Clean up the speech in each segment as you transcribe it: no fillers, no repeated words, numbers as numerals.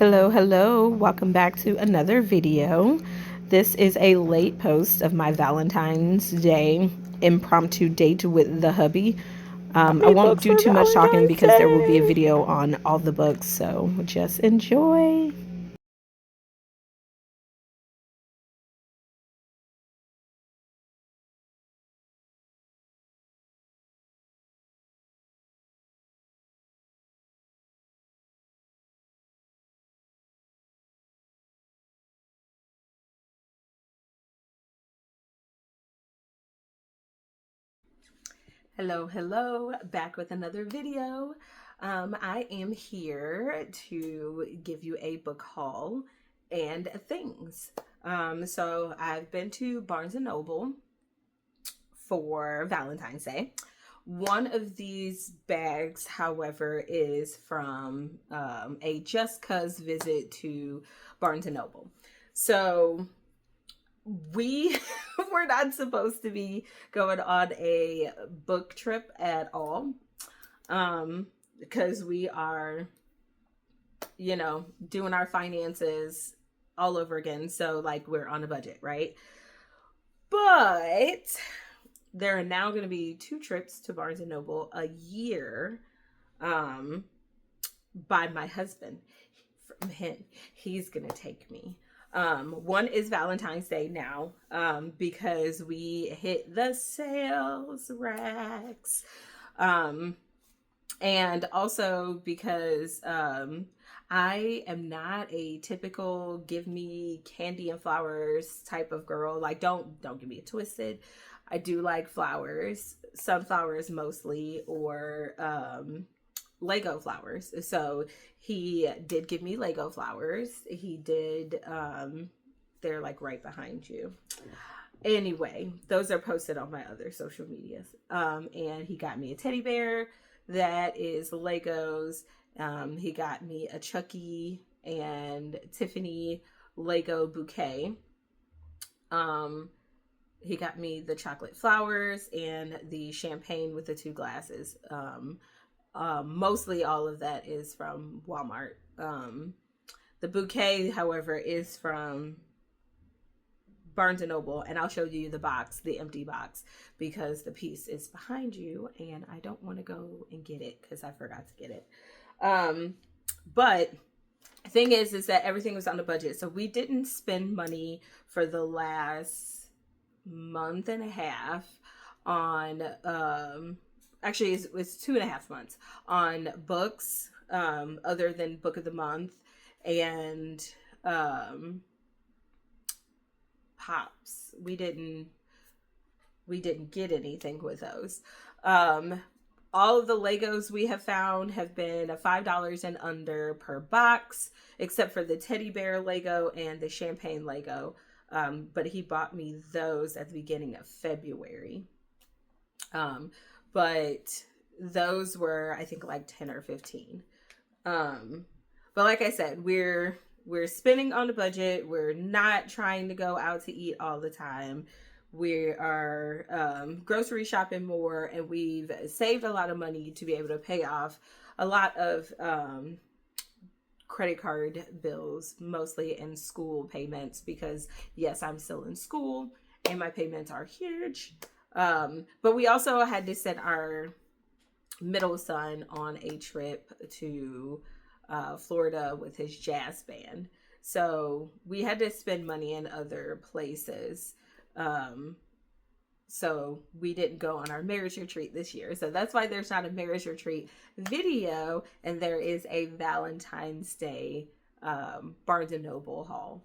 Hello, welcome back to another video. This is a late post of my Valentine's Day impromptu date with the hubby. I Me won't books do for too much talking Valentine's because there will be a Day. video on all the books, so just enjoy. Hello, back with another video. I am here to give you a book haul and things. So I've been to Barnes& and Noble for Valentine's Day. One of these bags, however, is from a Just Cuz visit to Barnes& and Noble. So we were not supposed to be going on a book trip at all, because we are, doing our finances all over again. So, like, we're on a budget, right? But there are now going to be two trips to Barnes and Noble a year, um, by my husband. From him, he's going to take me. One is Valentine's Day now, because we hit the sales racks. And also because I am not a typical give me candy and flowers type of girl. Like, don't get me twisted. I do like flowers, sunflowers mostly, or Lego flowers. So he did give me Lego flowers. He did. They're like right behind you. Anyway, those are posted on my other social medias. And he got me a teddy bear that is Legos. He got me a Chucky and Tiffany Lego bouquet. Um, he got me the chocolate flowers and the champagne with the two glasses. Mostly all of that is from Walmart. The bouquet, however, is from Barnes and Noble, and I'll show you the box, the empty box, because the piece is behind you, and I don't want to go and get it because I forgot to get it. But the thing is that everything was on a budget, so we didn't spend money for the last month and a half on actually it's 2.5 months on books, other than book of the month and pops. We didn't get anything with those. All of the Legos we have found have been $5 and under per box, except for the teddy bear Lego and the champagne Lego. But he bought me those at the beginning of February. But those were, I think, like 10 or 15. But like I said, we're spending on a budget. We're not trying to go out to eat all the time. We are grocery shopping more, and we've saved a lot of money to be able to pay off a lot of credit card bills, mostly in school payments, because yes, I'm still in school and my payments are huge. But we also had to send our middle son on a trip to Florida with his jazz band. So we had to spend money in other places. Um, so we didn't go on our marriage retreat this year. So that's why there's not a marriage retreat video, and there is a Valentine's Day Barnes and Noble haul.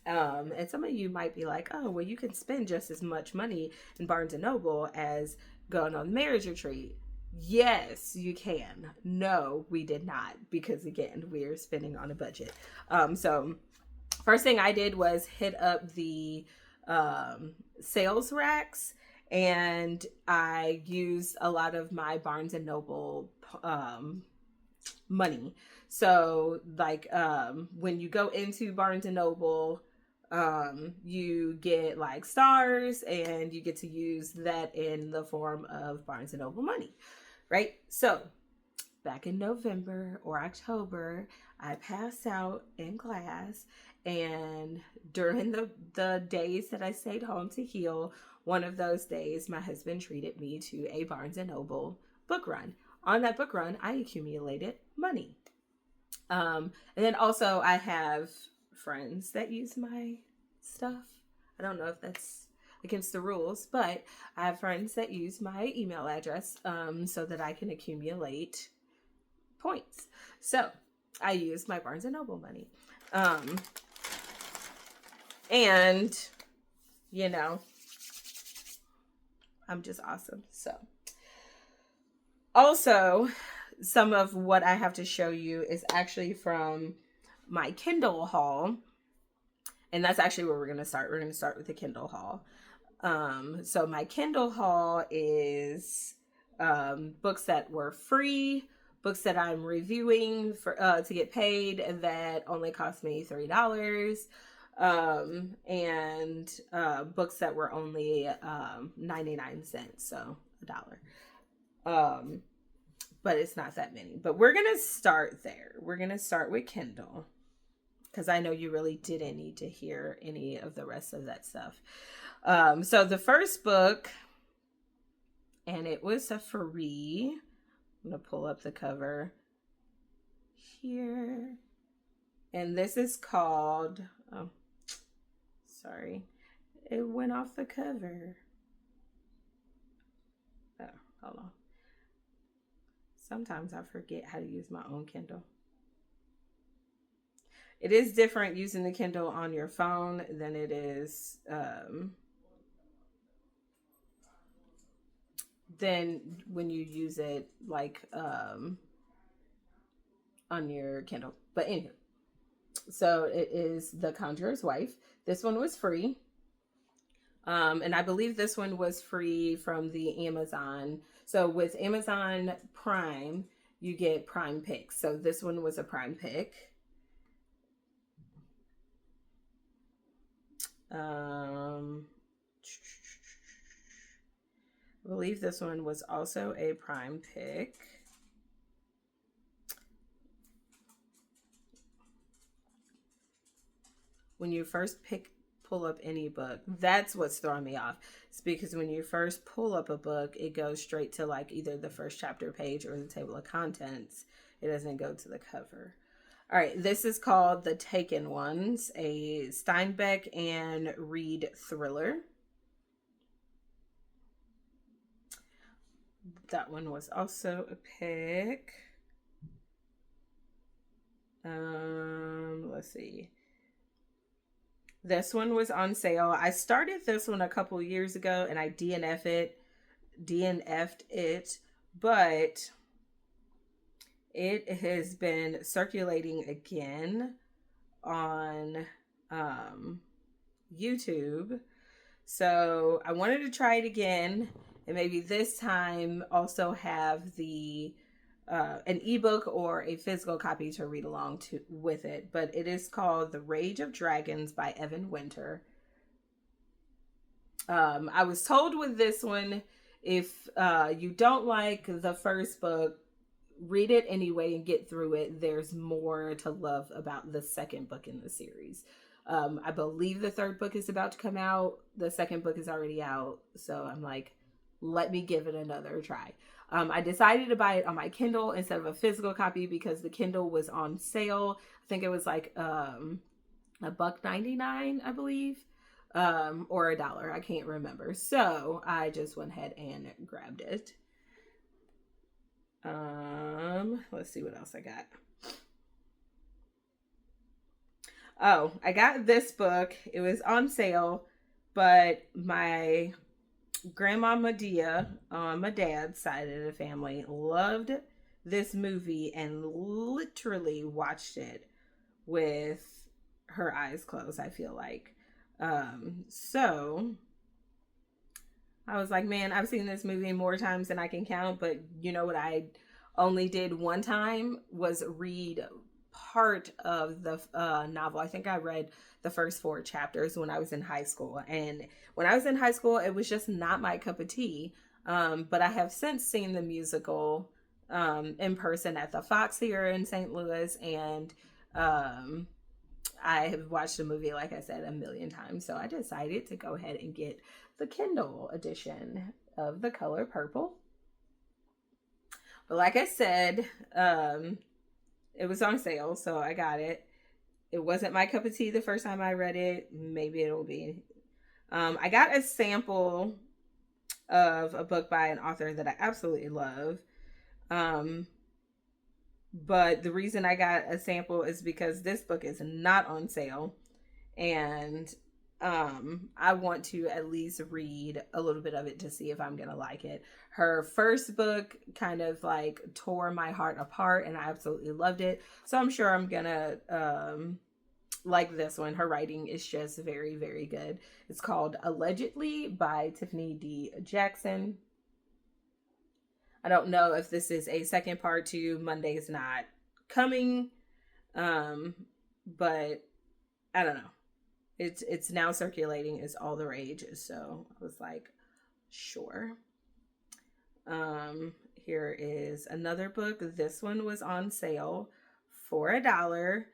And some of you might be like, oh, well, you can spend just as much money in Barnes and Noble as going on the marriage retreat. Yes, you can. No, we did not, because again, we're spending on a budget. So first thing I did was hit up the sales racks, and I used a lot of my Barnes and Noble money. So like when you go into Barnes and Noble, you get like stars, and you get to use that in the form of Barnes and Noble money, right? So back in November or October, I passed out in class. And during the days that I stayed home to heal, one of those days, my husband treated me to a Barnes and Noble book run. On that book run, I accumulated money. And then also, I have friends that use my stuff. I don't know if that's against the rules, but I have friends that use my email address so that I can accumulate points. So I use my Barnes and Noble money. And, you know, I'm just awesome. So also, some of what I have to show you is actually from my Kindle haul. And that's actually where we're going to start. We're going to start with the Kindle haul. So my Kindle haul is books that were free, books that I'm reviewing for to get paid that only cost me $3, and books that were only 99 cents, so $1. But it's not that many. But we're going to start there. We're going to start with Kindle, because I know you really didn't need to hear any of the rest of that stuff. So the first book, and it was a free. I'm going to pull up the cover here. And this is called, oh, sorry. It went off the cover. Oh, hold on. Sometimes I forget how to use my own Kindle. It is different using the Kindle on your phone than it is than when you use it like on your Kindle. But anyway, so it is The Conjurer's Wife. This one was free. And I believe this one was free from the Amazon. So with Amazon Prime, you get Prime picks. So this one was a Prime pick. I believe this one was also a Prime pick. When you first pull up any book, that's what's throwing me off. It's because when you first pull up a book, it goes straight to like either the first chapter page or the table of contents. It doesn't go to the cover. All right, this is called The Taken Ones, a Steinbeck and Reed thriller. That one was also a pick. Let's see. This one was on sale. I started this one a couple years ago and I DNF'd it, but it has been circulating again on YouTube. So I wanted to try it again, and maybe this time also have the an ebook or a physical copy to read along with it. But it is called The Rage of Dragons by Evan Winter. I was told with this one, if you don't like the first book, read it anyway and get through it. There's more to love about the second book in the series. I believe the third book is about to come out. The second book is already out. So I'm like, let me give it another try. I decided to buy it on my Kindle instead of a physical copy because the Kindle was on sale. I think it was like $1.99, I believe, or $1. I can't remember. So I just went ahead and grabbed it. Let's see what else I got. Oh, I got this book. It was on sale, but my grandma Medea on my dad's side of the family loved this movie and literally watched it with her eyes closed, I feel like. So I was like, man, I've seen this movie more times than I can count, but you know what I only did one time was read part of the novel. I think I read the first 4 chapters when I was in high school. And when I was in high school, it was just not my cup of tea. But I have since seen the musical in person at the Fox here in St. Louis, and um, I have watched the movie, like I said, a million times. So I decided to go ahead and get the Kindle edition of The Color Purple. But like I said, it was on sale, so I got it. It wasn't my cup of tea the first time I read it. Maybe it'll be. I got a sample of a book by an author that I absolutely love. Um, but the reason I got a sample is because this book is not on sale, and I want to at least read a little bit of it to see if I'm gonna like it. Her first book kind of like tore my heart apart, and I absolutely loved it, so I'm sure I'm gonna like this one. Her writing is just very, very good. It's called Allegedly by Tiffany D. Jackson. I don't know if this is a second part to Monday's Not Coming, but I don't know. It's now circulating. It's all the rage. So I was like, sure. Here is another book. This one was on sale for $1.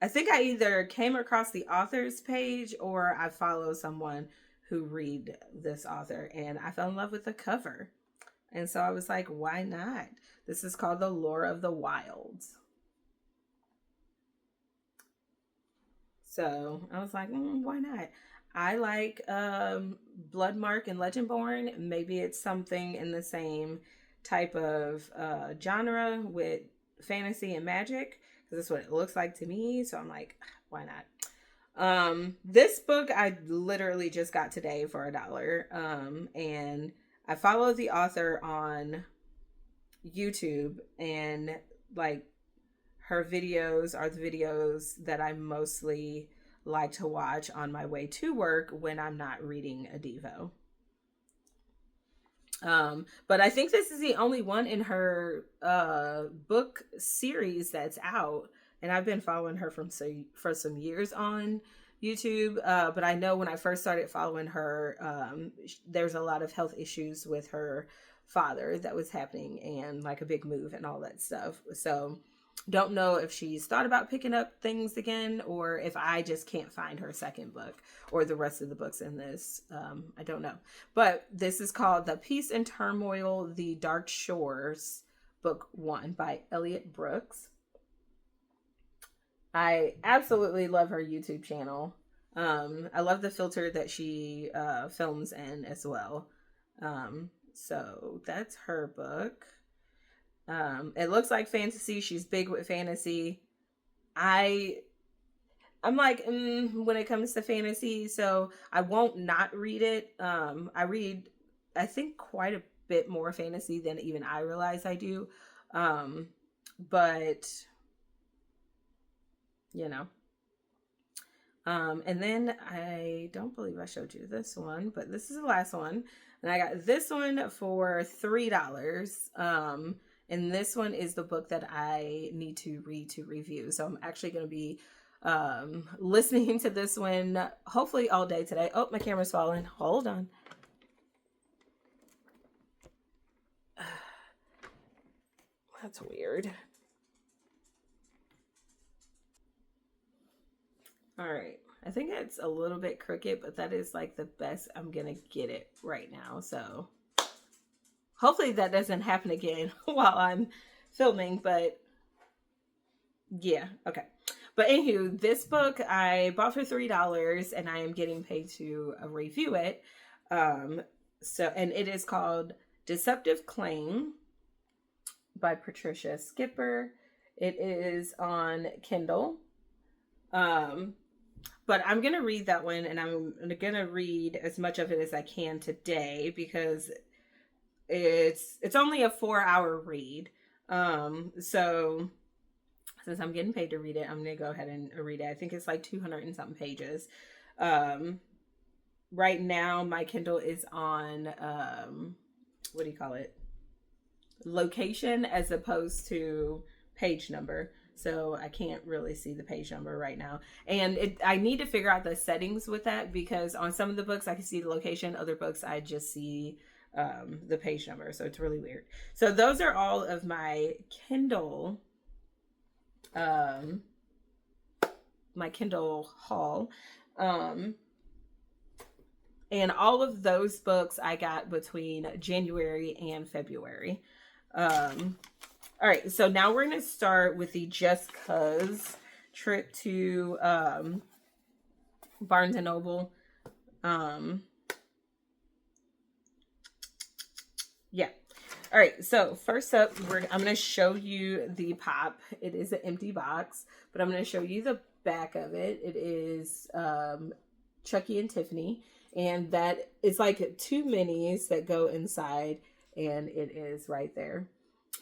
I think I either came across the author's page or I follow someone who read this author, and I fell in love with the cover. And so I was like, why not? This is called The Lure of the Wilds. So I was like, why not? I like Bloodmark and Legendborn. Maybe it's something in the same type of genre with fantasy and magic, because that's what it looks like to me. So I'm like, why not? This book I literally just got today for $1. And I follow the author on YouTube, and like her videos are the videos that I mostly like to watch on my way to work when I'm not reading a Devo. But I think this is the only one in her book series that's out, and I've been following her for some years on YouTube. But I know when I first started following her, there's a lot of health issues with her father that was happening, and like a big move and all that stuff. So don't know if she's thought about picking up things again, or if I just can't find her second book or the rest of the books in this. I don't know. But this is called The Peace and Turmoil, The Dark Shores, Book 1 by Elliot Brooks. I absolutely love her YouTube channel. I love the filter that she films in as well. So that's her book. It looks like fantasy. She's big with fantasy. I'm like, when it comes to fantasy, so I won't not read it. I read, I think, quite a bit more fantasy than even I realize I do. But you know. And then I don't believe I showed you this one, but this is the last one. And I got this one for $3. And this one is the book that I need to read to review. So I'm actually going to be listening to this one hopefully all day today. Oh, my camera's falling. Hold on. That's weird. All right. I think it's a little bit crooked, but that is like the best I'm going to get it right now. So hopefully that doesn't happen again while I'm filming, but yeah, okay. But anywho, this book I bought for $3, and I am getting paid to review it. And it is called Deceptive Claim by Patricia Skipper. It is on Kindle. But I'm going to read that one, and I'm going to read as much of it as I can today, because it's only a 4-hour read. So since I'm getting paid to read it, I'm going to go ahead and read it. I think it's like 200 and something pages. Right now my Kindle is on, what do you call it? Location as opposed to page number. So I can't really see the page number right now. And I need to figure out the settings with that, because on some of the books I can see the location. Other books I just see the page number. So it's really weird. So those are all of my Kindle, my Kindle haul. And all of those books I got between January and February. All right, so now we're going to start with the Just Cuz trip to Barnes and Noble. Yeah. All right, so first up, I'm going to show you the pop. It is an empty box, but I'm going to show you the back of it. It is Chucky and Tiffany. And that it's like 2 minis that go inside, and it is right there.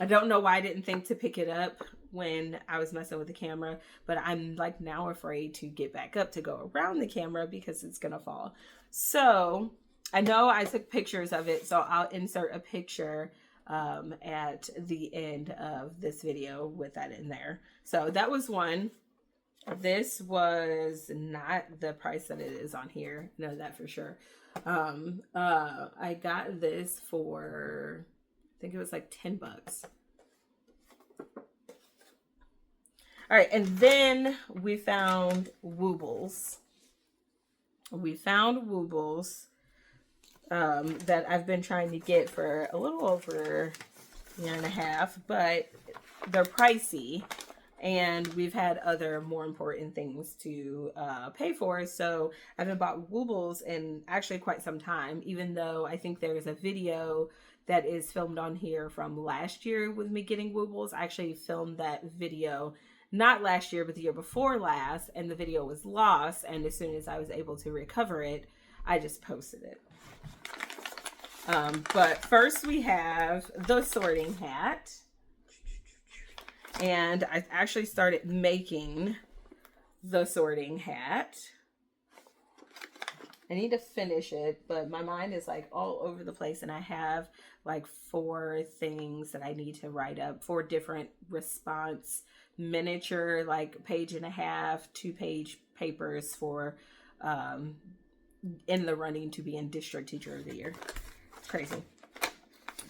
I don't know why I didn't think to pick it up when I was messing with the camera, but I'm like now afraid to get back up to go around the camera because it's gonna fall. So I know I took pictures of it, so I'll insert a picture at the end of this video with that in there. So that was one. This was not the price that it is on here. Know that for sure. I got this for, I think it was like 10 bucks. All right. And then we found Woobles. That I've been trying to get for a little over a year and a half, but they're pricey. And we've had other more important things to pay for. So I haven't bought Woobles in actually quite some time, even though I think there's a video that is filmed on here from last year with me getting Woobles. I actually filmed that video, not last year, but the year before last. And the video was lost. And as soon as I was able to recover it, I just posted it. But first we have the sorting hat. And I actually started making the sorting hat. I need to finish it, but my mind is like all over the place. And I have like 4 things that I need to write up, 4 different response miniature, like 1.5 page, 2-page papers for in the running to be in District Teacher of the Year. Crazy.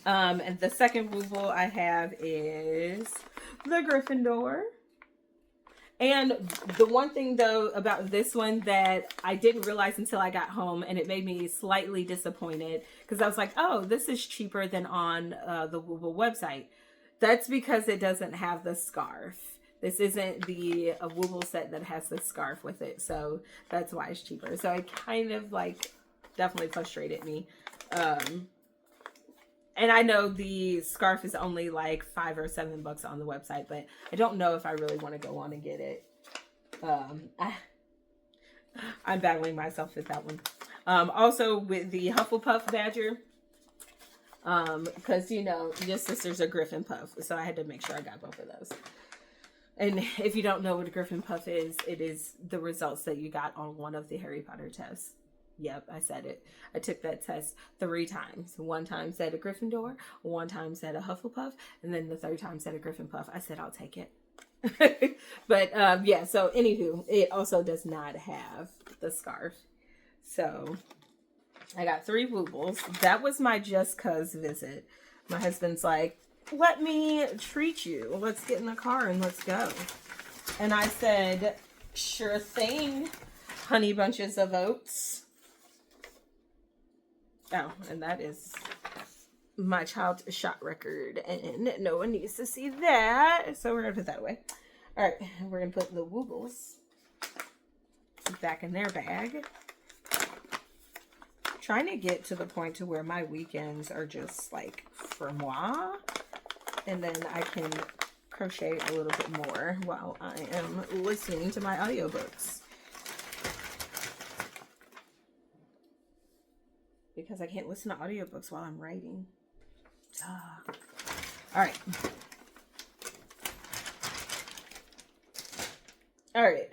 And the second Wooble I have is the Gryffindor. And the one thing though about this one that I didn't realize until I got home, and it made me slightly disappointed, because I was like, oh, this is cheaper than on the Wooble website. That's because it doesn't have the scarf. This isn't the Wooble set that has the scarf with it, so that's why it's cheaper. So it kind of like definitely frustrated me. And I know the scarf is only like $5 or $7 on the website, but I don't know if I really want to go on and get it. I'm battling myself with that one. Also with the Hufflepuff Badger, because you know your sisters are Griffin Puff, so I had to make sure I got both of those. And if you don't know what a Griffin Puff is, it is the results that you got on one of the Harry Potter tests. Yep, I said it. I took that test 3 times. 1 time said a Gryffindor, 1 time said a Hufflepuff, and then the 3rd time said a Griffin Puff. I said, I'll take it. But yeah, so anywho, it also does not have the scarf. So I got 3 Woobles. That was my Just Cuz visit. My husband's like, let me treat you. Let's get in the car and let's go. And I said, sure thing, Honey Bunches of Oats. Oh, and that is my child's shot record, and no one needs to see that. So we're going to put that away. All right, we're going to put the Woobles back in their bag. Trying to get to the point to where my weekends are just like for moi, and then I can crochet a little bit more while I am listening to my audiobooks. Because I can't listen to audiobooks while I'm writing. All right. All right.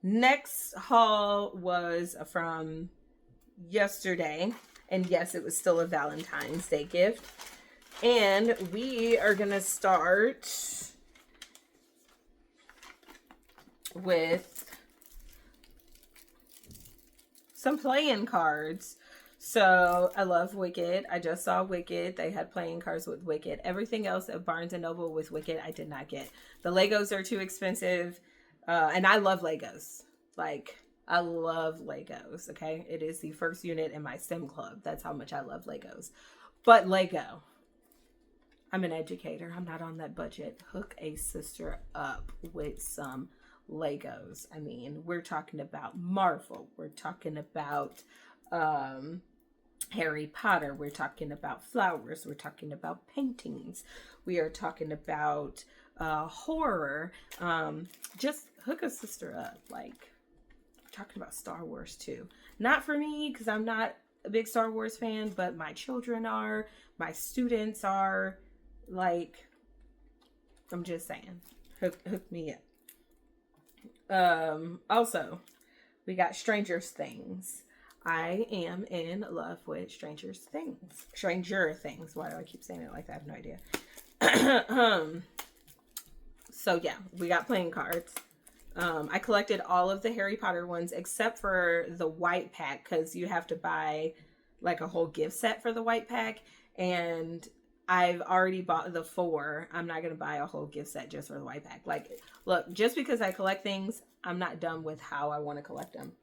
Next haul was from yesterday. And yes, it was still a Valentine's Day gift. And we are going to start with some playing cards. So I love Wicked. I just saw Wicked. They had playing cards with Wicked. Everything else at Barnes and Noble with Wicked, I did not get. The Legos are too expensive, and I love Legos. Like I love Legos. Okay, it is the first unit in my STEM club. That's how much I love Legos. But Lego, I'm an educator. I'm not on that budget. Hook a sister up with some Legos. I mean, we're talking about Marvel. We're talking about um Harry Potter. We're talking about flowers. We're talking about paintings. We are talking about horror. Just hook a sister up. Like, we're talking about Star Wars too. Not for me, because I'm not a big Star Wars fan, but my children are. My students are. Like, I'm just saying. Hook me up. Also, we got Stranger Things. I am in love with Stranger Things. Why do I keep saying it like that? I have no idea. So yeah, we got playing cards. I collected all of the Harry Potter ones except for the white pack, because you have to buy like a whole gift set for the white pack, and I've already bought the 4. I'm not gonna buy a whole gift set just for the white pack. Like, look, just because I collect things, I'm not done with how I want to collect them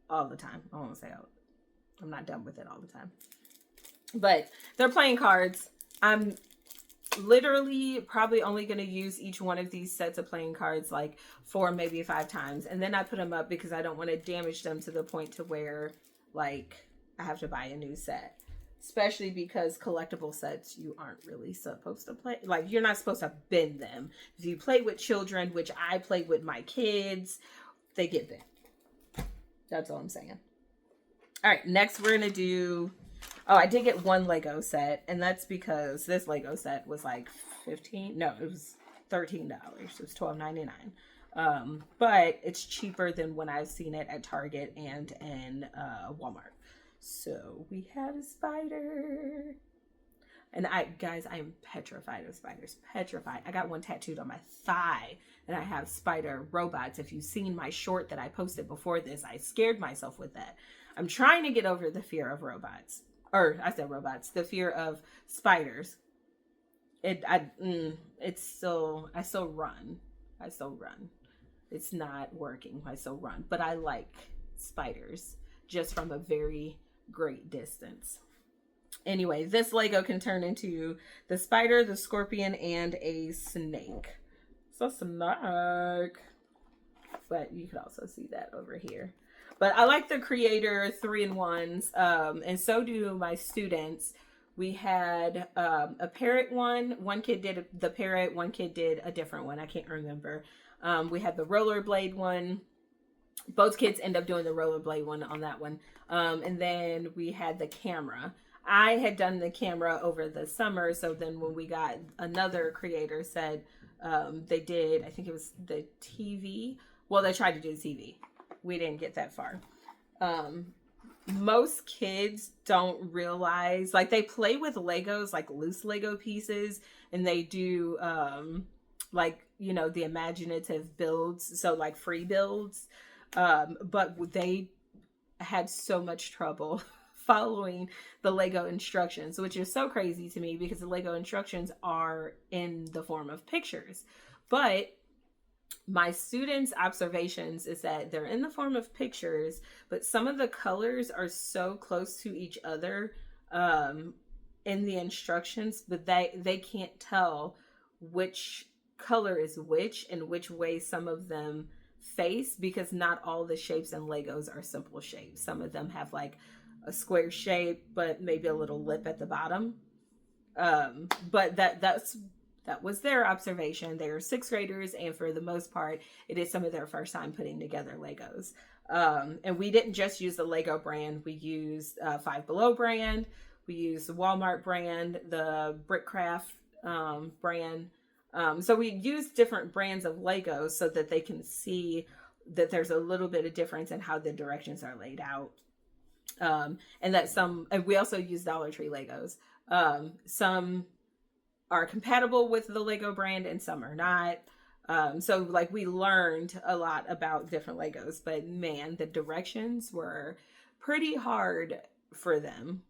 all the time. I won't say I'm not done with it all the time. But they're playing cards. I'm literally probably only going to use each one of these sets of playing cards like 4, maybe 5 times. And then I put them up because I don't want to damage them to the point to where like I have to buy a new set. Especially because collectible sets, you aren't really supposed to play. Like, you're not supposed to bend them. If you play with children, which I play with my kids, they get bent. That's all I'm saying. All right, next we're going to do... Oh, I did get one Lego set, and that's because this Lego set was like $15. No, it was $13. It was $12.99. But it's cheaper than when I've seen it at Target and in Walmart. So we have a spider. And I am petrified of spiders. Petrified. I got one tattooed on my thigh, and I have spider robots. If you've seen my short that I posted before this, I scared myself with that. I'm trying to get over the fear of robots. Or I said robots. The fear of spiders. I still run. It's not working. I still run. But I like spiders just from a very great distance. Anyway, this Lego can turn into the spider, the scorpion, and a snake. So snake. But you can also see that over here. But I like the Creator 3-in-1s, and so do my students. We had a parrot one. One kid did the parrot. One kid did a different one. I can't remember. We had the rollerblade one. Both kids end up doing the rollerblade one on that one. And then we had the camera. I had done the camera over the summer. So then when we got another Creator set, they did, I think it was the TV. Well, they tried to do the TV. We didn't get that far. Most kids don't realize, like, they play with Legos, like loose Lego pieces, and they do, like, you know, the imaginative builds. So like free builds. But they had so much trouble following the Lego instructions, which is so crazy to me because the Lego instructions are in the form of pictures. But my students' observations is that they're in the form of pictures, but some of the colors are so close to each other in the instructions, but they can't tell which color is which and which way some of them face, because not all the shapes in Legos are simple shapes. Some of them have like a square shape, but maybe a little lip at the bottom. But that was their observation. They are 6th graders, and for the most part, it is some of their first time putting together Legos. And we didn't just use the Lego brand. We used Five Below brand. We used the Walmart brand, the Brickcraft brand. So we use different brands of Legos so that they can see that there's a little bit of difference in how the directions are laid out. And we also use Dollar Tree Legos. Some are compatible with the Lego brand and some are not. So like we learned a lot about different Legos, but man, the directions were pretty hard for them.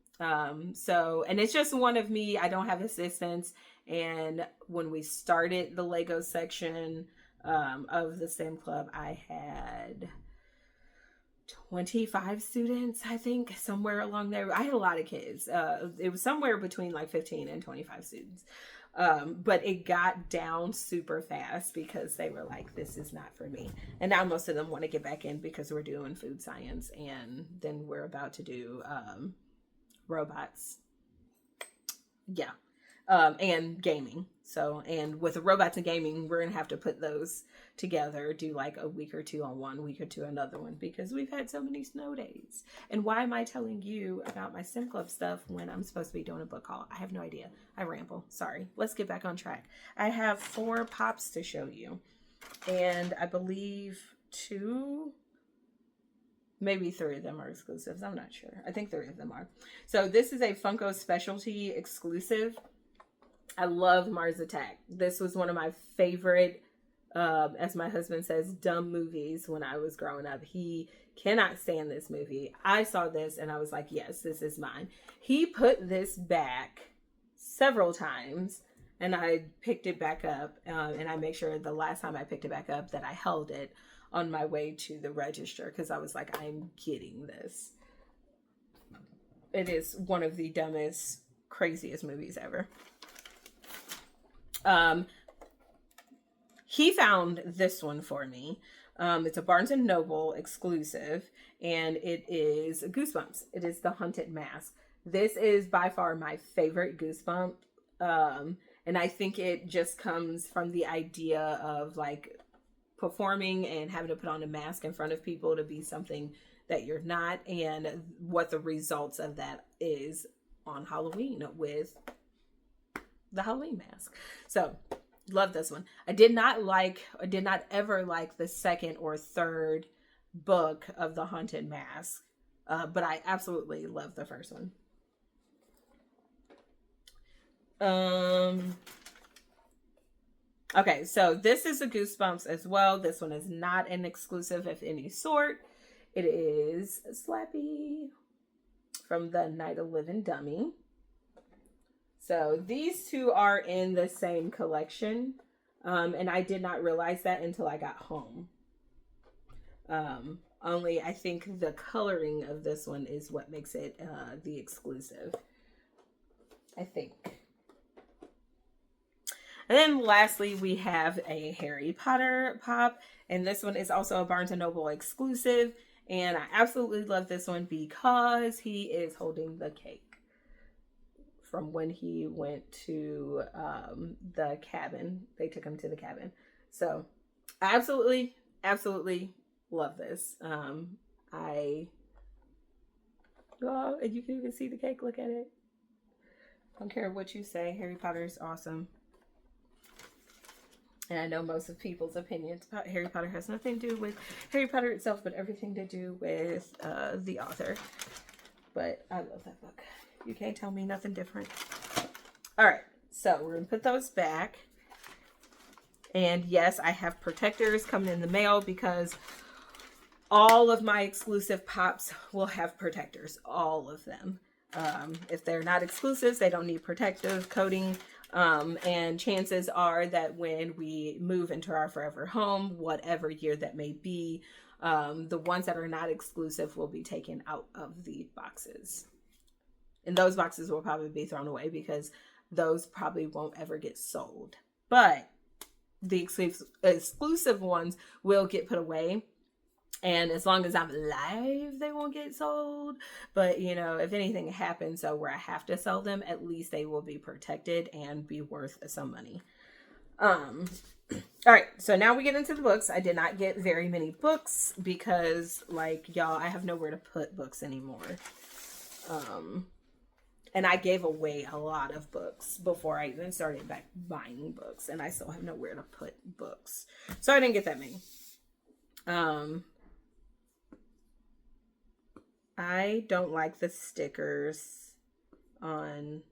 So, and it's just one of me. I don't have assistants. And when we started the Lego section of the STEM club, I had 25 students, I think, somewhere along there. I had a lot of kids. It was somewhere between like 15 and 25 students. But it got down super fast because they were like, this is not for me. And now most of them want to get back in because we're doing food science, and then we're about to do robots. Yeah. And gaming. So, and with the robots and gaming, we're going to have to put those together, do like a week or two on one, week or two another one, because we've had so many snow days. And why am I telling you about my STEM club stuff when I'm supposed to be doing a book haul? I have no idea. I ramble. Sorry. Let's get back on track. I have 4 pops to show you. And I believe 2, maybe 3 of them are exclusives. I'm not sure. I think 3 of them are. So this is a Funko Specialty exclusive. I love Mars Attack. This was one of my favorite, as my husband says, dumb movies when I was growing up. He cannot stand this movie. I saw this and I was like, yes, this is mine. He put this back several times and I picked it back up. And I make sure the last time I picked it back up that I held it on my way to the register because I was like, I'm getting this. It is one of the dumbest, craziest movies ever. He found this one for me. It's a Barnes and Noble exclusive, and it is Goosebumps. It is the Haunted Mask. This is by far my favorite Goosebump. And I think it just comes from the idea of like performing and having to put on a mask in front of people to be something that you're not, and what the results of that is on Halloween with the Halloween mask. So love this one. I did not ever like the second or third book of the Haunted Mask, but I absolutely love the first one. Okay, so this is a Goosebumps as well. This one is not an exclusive of any sort. It is Slappy from the Night of Living Dummy. So these 2 are in the same collection. And I did not realize that until I got home. Only I think the coloring of this one is what makes it the exclusive. I think. And then lastly, we have a Harry Potter pop. And this one is also a Barnes & Noble exclusive. And I absolutely love this one because he is holding the cake from when he went to the cabin. They took him to the cabin. So I absolutely love this. And you can even see the cake. Look at it. I don't care what you say. Harry Potter is awesome. And I know most of people's opinions about Harry Potter has nothing to do with Harry Potter itself, but everything to do with the author. But I love that book. You can't tell me nothing different. All right, so we're going to put those back. And yes, I have protectors coming in the mail because all of my exclusive pops will have protectors. All of them. If they're not exclusives, they don't need protective coating. And chances are that when we move into our forever home, whatever year that may be, the ones that are not exclusive will be taken out of the boxes. And those boxes will probably be thrown away because those probably won't ever get sold. But the exclusive ones will get put away. And as long as I'm alive, they won't get sold. But, you know, if anything happens where I have to sell them, at least they will be protected and be worth some money. All right, so now we get into the books. I did not get very many books because, like, y'all, I have nowhere to put books anymore. And I gave away a lot of books before I even started back buying books. And I still have nowhere to put books. So I didn't get that many. I don't like the stickers on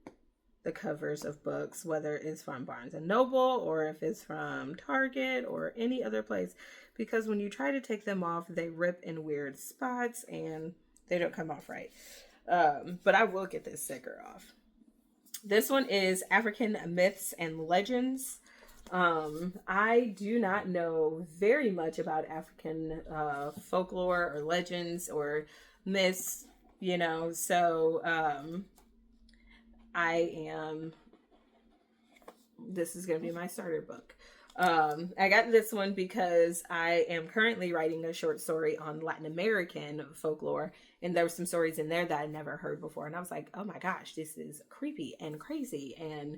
the covers of books, whether it's from Barnes & Noble or if it's from Target or any other place. Because when you try to take them off, they rip in weird spots and they don't come off right. But I will get this sticker off. This one is African Myths and Legends. I do not know very much about African folklore or legends or myths, so this is going to be my starter book. I got this one because I am currently writing a short story on Latin American folklore, and there were some stories in there that I never heard before, and I was like, oh my gosh, this is creepy and crazy, and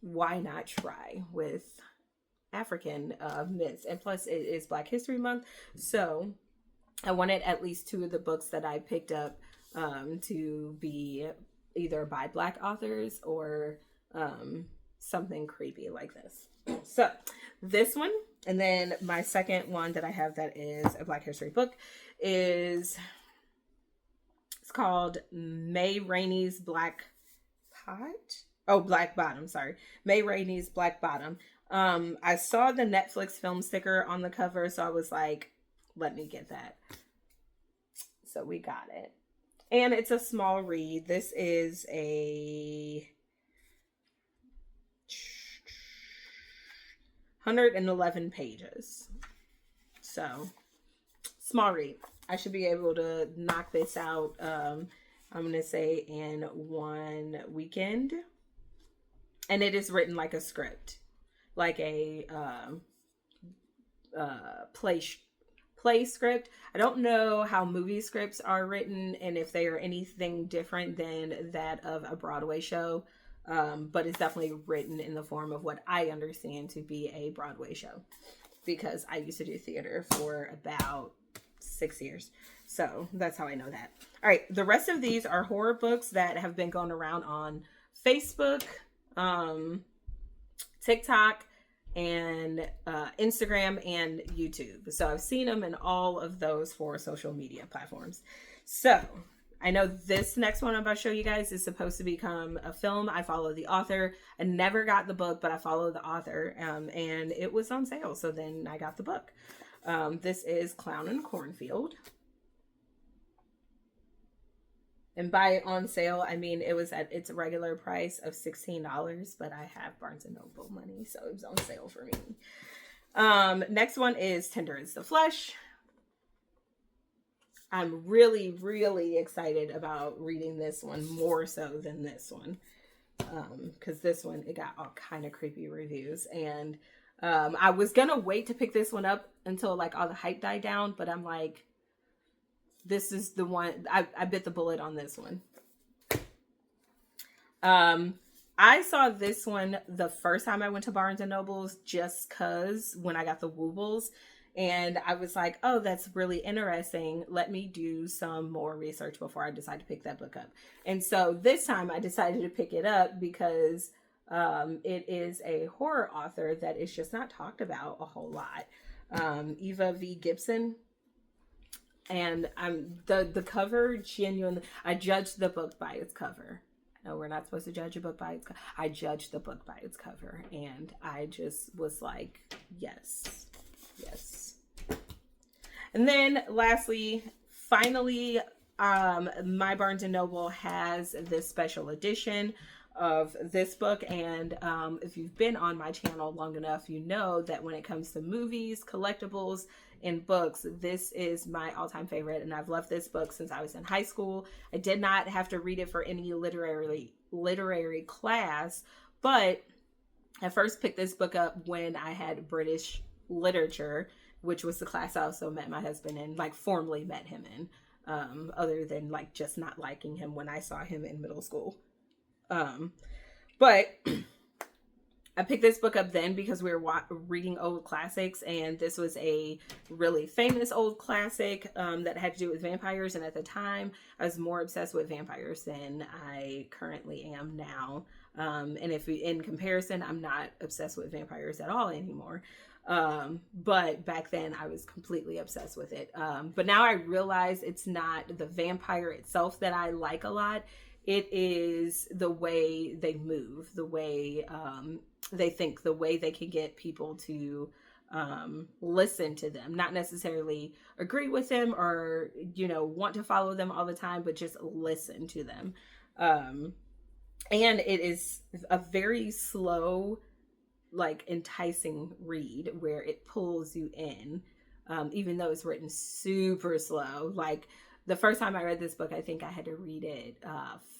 why not try with African myths? And plus, it is Black History Month, so I wanted at least 2 of the books that I picked up to be either by Black authors or something creepy like this. So this one, and then my second one that I have that is a Black History book it's called May Rainey's Black Bottom, sorry. May Rainey's Black Bottom. I saw the Netflix film sticker on the cover, so I was like, let me get that. So we got it. And it's a small read. This is a 111 pages. So, small read. I should be able to knock this out, I'm going to say in one weekend. And it is written like a script. Like a play script. I don't know how movie scripts are written and if they are anything different than that of a Broadway show. But it's definitely written in the form of what I understand to be a Broadway show, because I used to do theater for about 6 years. So that's how I know that. All right. The rest of these are horror books that have been going around on Facebook, TikTok, and Instagram and YouTube. So I've seen them in all of those 4 social media platforms. So I know this next one I'm about to show you guys is supposed to become a film. I follow the author. I never got the book, but I follow the author, and it was on sale. So then I got the book. This is Clown in Cornfield. And by on sale, I mean it was at its regular price of $16, but I have Barnes & Noble money, so it was on sale for me. Next one is Tender is the Flesh. I'm really, really excited about reading this one more so than this one. Because this one, it got all kind of creepy reviews. And I was going to wait to pick this one up until like all the hype died down. But I'm like, this is the one. I bit the bullet on this one. I saw this one the first time I went to Barnes & Noble's just because when I got the Woobles. And I was like, oh, that's really interesting. Let me do some more research before I decide to pick that book up. And so this time I decided to pick it up because it is a horror author that is just not talked about a whole lot. Eva V. Gibson. And the cover genuinely, I judged the book by its cover. No, we're not supposed to judge a book by its cover. I judged the book by its cover. And I just was like, yes. Yes. And then lastly, finally, my Barnes & Noble has this special edition of this book. And if you've been on my channel long enough, you know that when it comes to movies, collectibles, and books, this is my all-time favorite. And I've loved this book since I was in high school. I did not have to read it for any literary class, but I first picked this book up when I had British literature, which was the class I also met my husband in, like formally met him in, other than like just not liking him when I saw him in middle school. But I picked this book up then because we were reading old classics, and this was a really famous old classic that had to do with vampires. And at the time, I was more obsessed with vampires than I currently am now. And if in comparison, I'm not obsessed with vampires at all anymore. But back then I was completely obsessed with it. But now I realize it's not the vampire itself that I like a lot. It is the way they move, the way they think, the way they can get people to listen to them, not necessarily agree with them or, want to follow them all the time, but just listen to them. And it is a very slow, like enticing read where it pulls you in, even though it's written super slow. Like the first time I read this book, I think I had to read it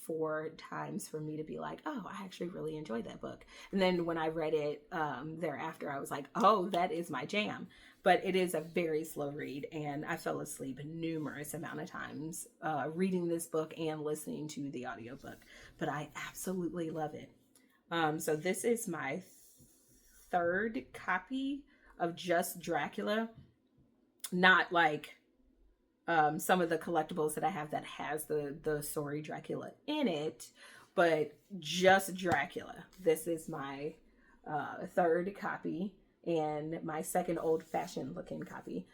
4 times for me to be like, oh, I actually really enjoyed that book. And then when I read it thereafter, I was like, oh, that is my jam. But it is a very slow read, and I fell asleep numerous amount of times reading this book and listening to the audiobook. But I absolutely love it. So this is my 3rd copy of Just Dracula. Not like some of the collectibles that I have that has the story Dracula in it, but just Dracula. This is my 3rd copy and my 2nd old-fashioned looking copy.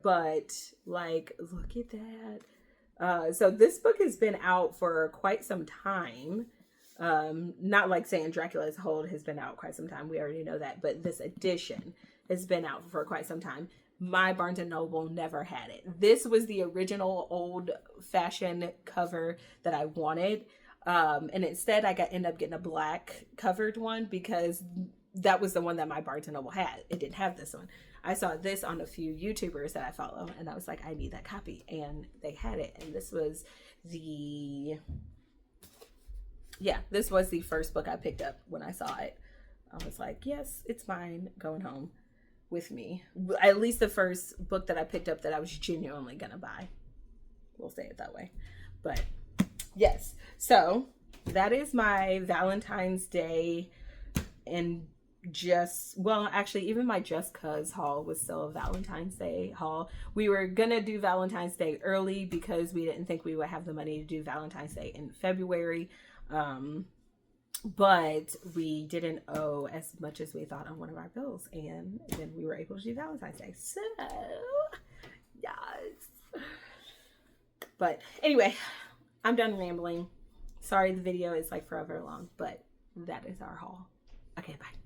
But like, look at that. So this book has been out for quite some time. Not like saying Dracula as a whole has been out quite some time. We already know that, but this edition has been out for quite some time. My Barnes & Noble never had it. This was the original old-fashioned cover that I wanted. And instead I ended up getting a black covered one because that was the one that my Barnes & Noble had. It didn't have this one. I saw this on a few YouTubers that I follow, and I was like, I need that copy. And they had it. And this was the first book I picked up when I saw it. I was like, yes, it's mine, going home with me. At least the first book that I picked up that I was genuinely gonna buy. We'll say it that way. But yes, so that is my Valentine's Day and actually even my Just Cuz haul was still a Valentine's Day haul. We were gonna do Valentine's Day early because we didn't think we would have the money to do Valentine's Day in February. But we didn't owe as much as we thought on one of our bills, and then we were able to do Valentine's Day. So, yes. But anyway, I'm done rambling. Sorry the video is like forever long, but that is our haul. Okay, bye.